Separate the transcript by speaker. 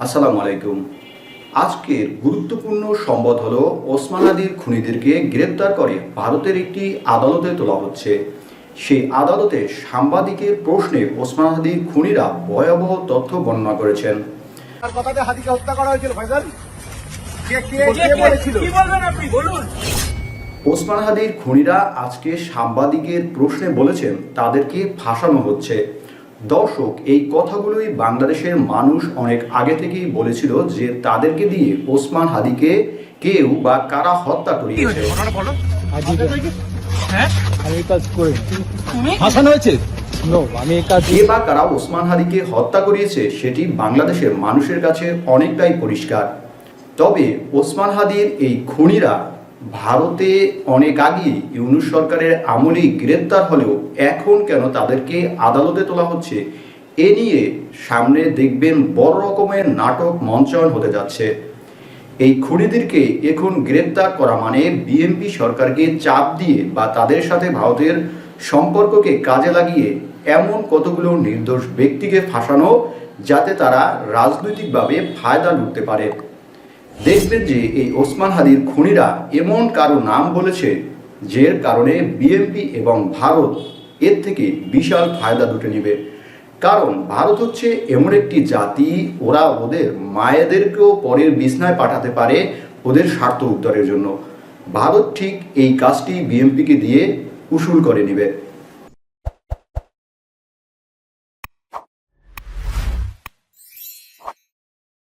Speaker 1: আসসালামু আলাইকুম। আজকের গুরুত্বপূর্ণ সংবাদ হলো ওসমান হাদির খুনিদেরকে গ্রেপ্তার করে ভারতের একটি আদালতে তোলা হচ্ছে। সেই আদালতে সাংবাদিকের প্রশ্নে ওসমান হাদির খুনিরা ভয়াবহ তথ্য বর্ণনা করেছেন।
Speaker 2: তার কথাতে হাদিকে হত্যা করা হয়েছিল ফয়সাল। কে বলেছিল?
Speaker 3: কি বলবেন আপনি বলুন।
Speaker 1: ওসমান হাদির খুনিরা আজকে সাংবাদিকের প্রশ্নে বলেছেন তাদেরকে ফাঁসানো হচ্ছে। দর্শক, এই কথাগুলোই বাংলাদেশের মানুষ অনেক আগে থেকেই বলেছিল যে তাদেরকে দিয়ে ওসমান হাদিকে কেউ বা কারা হত্যা করিয়েছে।
Speaker 3: হ্যাঁ
Speaker 2: আমি এই কাজ করি।
Speaker 3: তুমি
Speaker 2: ফাঁসানো হয়েছে? নো, আমি এই কাজ
Speaker 1: কে বা কারা ওসমান হাদিকে হত্যা করিয়েছে সেটি বাংলাদেশের মানুষের কাছে অনেকটাই পরিষ্কার। তবে ওসমান হাদির এই খুনিরা ভারতে অনেক আগেই ইউনূস সরকারের আমলেই গ্রেপ্তার হলেও এখন কেন তাদেরকে আদালতে তোলা হচ্ছে, এ নিয়ে সামনে দেখবেন বড় রকমের নাটক মঞ্চায়ন হতে যাচ্ছে। এই খুনিদেরকে এখন গ্রেপ্তার করা মানে বিএনপি সরকারকে চাপ দিয়ে বা তাদের সাথে ভারতের সম্পর্ককে কাজে লাগিয়ে এমন কতগুলো নির্দোষ ব্যক্তিকে ফাঁসানো যাতে তারা রাজনৈতিকভাবে ফায়দা লুটতে পারে। দেখবেন যে এই ওসমান হাদির খুনিরা এমন কারো নাম বলেছে যার কারণে বিএনপি এবং ভারত এর থেকে বিশাল ফায়দা লুটে নেবে। কারণ ভারত হচ্ছে এমন একটি জাতি, ওরা ওদের মায়েদেরকেও পরের বিছনায় পাঠাতে পারে ওদের স্বার্থ উদ্ধারের জন্য। ভারত ঠিক এই কাজটি বিএনপিকে দিয়ে উসুল করে নেবে।